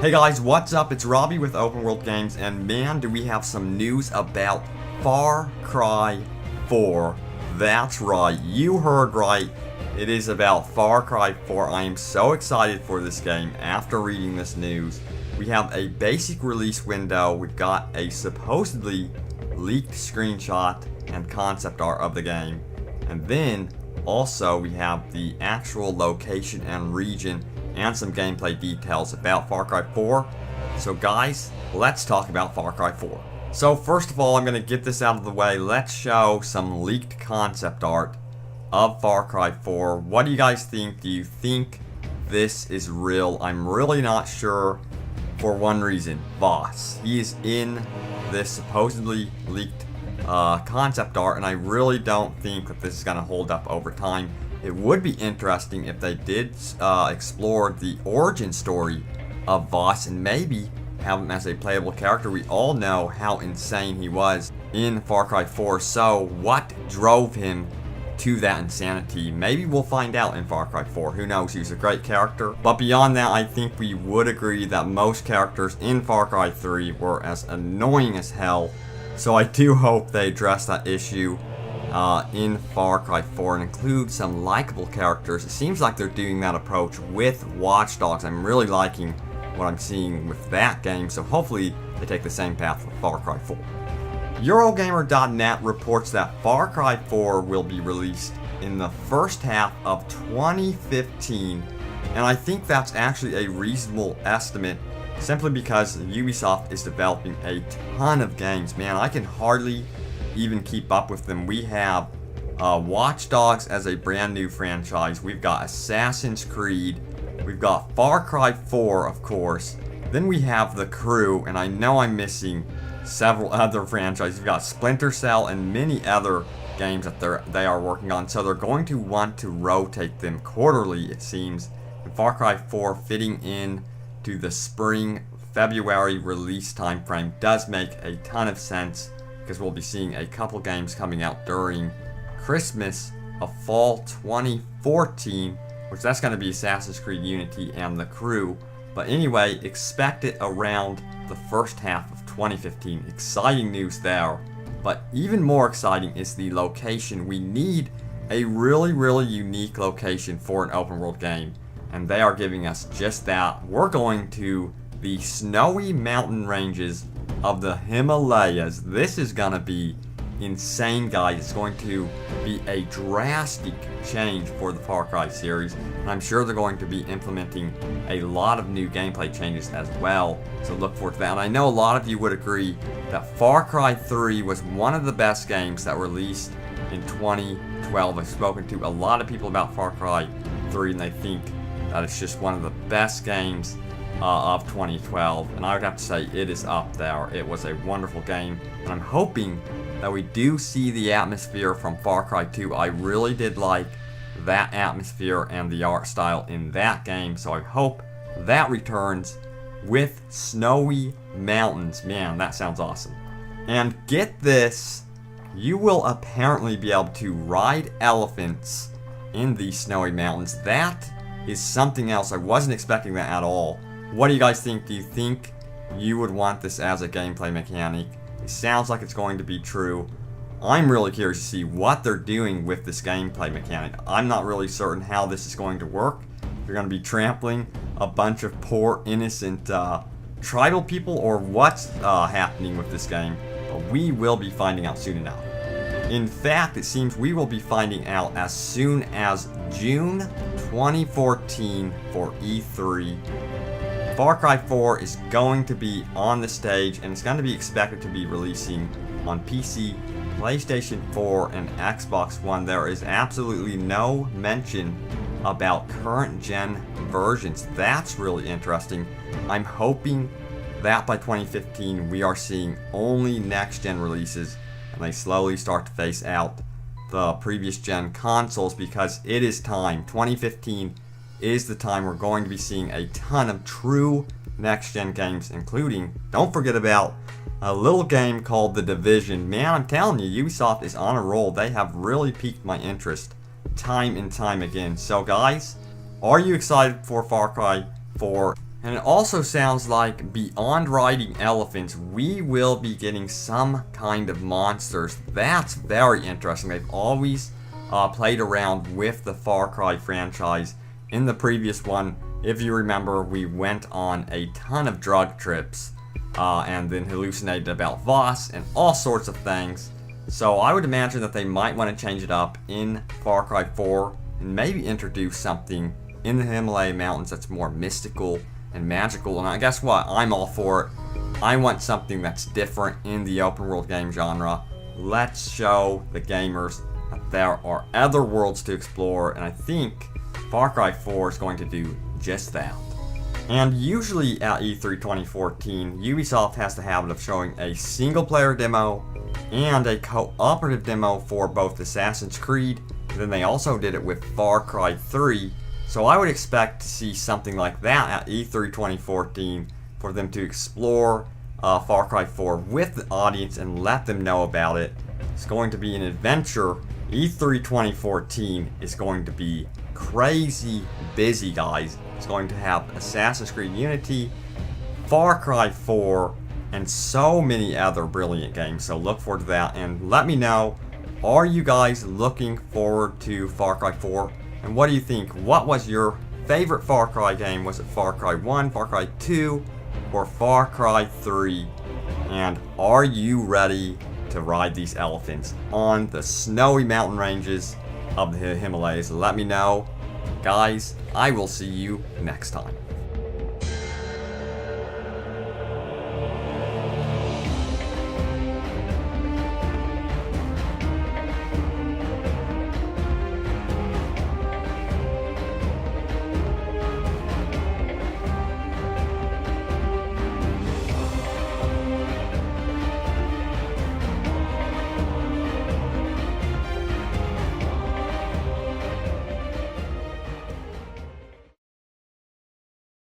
Hey guys, what's up? It's Robbie with Open World Games, and man, do we have some news about Far Cry 4. That's right, you heard right. It is about Far Cry 4. I am so excited for this game after reading this news. We have a basic release window. We've got a supposedly leaked screenshot and concept art of the game. And then also we have the actual location and region and some gameplay details about Far Cry 4. So guys, let's talk about Far Cry 4. So first of all, I'm going to get this out of the way. Let's show some leaked concept art of Far Cry 4. What do you guys think? Do you think this is real? I'm really not sure for one reason. Voss. He is in this supposedly leaked concept art, and I really don't think that this is going to hold up over time. It would be interesting if they did explore the origin story of Voss and maybe have him as a playable character. We all know how insane he was in Far Cry 4, so what drove him to that insanity? Maybe we'll find out in Far Cry 4. Who knows? He's a great character. But beyond that, I think we would agree that most characters in Far Cry 3 were as annoying as hell. So I do hope they address that issue in Far Cry 4 and include some likable characters. It seems like they're doing that approach with Watch Dogs. I'm really liking what I'm seeing with that game, so hopefully they take the same path with Far Cry 4. Eurogamer.net reports that Far Cry 4 will be released in the first half of 2015, and I think that's actually a reasonable estimate simply because Ubisoft is developing a ton of games. Man, I can hardly even keep up with them. We have Watch Dogs as a brand new franchise. We've got Assassin's Creed. We've got Far Cry 4, of course. Then we have The Crew, and I know I'm missing several other franchises. We've got Splinter Cell and many other games that they are working on. So they're going to want to rotate them quarterly, it seems. And Far Cry 4 fitting in to the spring February release time frame does make a ton of sense, because we'll be seeing a couple games coming out during Christmas of fall 2014, which that's going to be Assassin's Creed Unity and The Crew. But anyway, expect it around the first half of 2015. Exciting news there. But even more exciting is the location. We need a really unique location for an open world game, and they are giving us just that. We're going to the snowy mountain ranges of the Himalayas. This is gonna be insane, guys. It's going to be a drastic change for the Far Cry series, and I'm sure they're going to be implementing a lot of new gameplay changes as well, so look forward to that. And I know a lot of you would agree that Far Cry 3 was one of the best games that were released in 2012. I've spoken to a lot of people about Far Cry 3, and they think that it's just one of the best games of 2012, and I would have to say it is up there. It was a wonderful game, and I'm hoping that we do see the atmosphere from Far Cry 2. I really did like that atmosphere and the art style in that game, so I hope that returns with snowy mountains. Man, that sounds awesome. And get this, you will apparently be able to ride elephants in these snowy mountains. That is something else. I wasn't expecting that at all. What do you guys think? Do you think you would want this as a gameplay mechanic? It sounds like it's going to be true. I'm really curious to see what they're doing with this gameplay mechanic. I'm not really certain how this is going to work. You're going to be trampling a bunch of poor, innocent tribal people, or what's happening with this game. But we will be finding out soon enough. In fact, it seems we will be finding out as soon as June 2014 for E3. Far Cry 4 is going to be on the stage, and it's going to be expected to be releasing on PC, PlayStation 4, and Xbox One. There is absolutely no mention about current gen versions. That's really interesting. I'm hoping that by 2015 we are seeing only next gen releases, and they slowly start to phase out the previous gen consoles, because it is time. 2015 is the time we're going to be seeing a ton of true next-gen games, including, don't forget about a little game called The Division. Man, I'm telling you, Ubisoft is on a roll. They have really piqued my interest time and time again. So guys, are you excited for Far Cry 4? And it also sounds like beyond riding elephants, we will be getting some kind of monsters. That's very interesting. They've always played around with the Far Cry franchise. In the previous one, if you remember, we went on a ton of drug trips and then hallucinated about Voss and all sorts of things. So I would imagine that they might want to change it up in Far Cry 4 and maybe introduce something in the Himalaya Mountains that's more mystical and magical. And I guess what? I'm all for it. I want something that's different in the open world game genre. Let's show the gamers that there are other worlds to explore, and I think Far Cry 4 is going to do just that. And usually at E3 2014, Ubisoft has the habit of showing a single player demo and a cooperative demo for both Assassin's Creed, and then they also did it with Far Cry 3. So I would expect to see something like that at E3 2014 for them to explore Far Cry 4 with the audience and let them know about it. It's going to be an adventure. E3 2014 is going to be crazy busy, guys. It's going to have Assassin's Creed Unity, Far Cry 4, and so many other brilliant games. So look forward to that, and let me know, are you guys looking forward to Far Cry 4? And what do you think? What was your favorite Far Cry game? Was it Far Cry 1, Far Cry 2, or Far Cry 3? And are you ready to ride these elephants on the snowy mountain ranges of the Himalayas? Let me know. Guys, I will see you next time.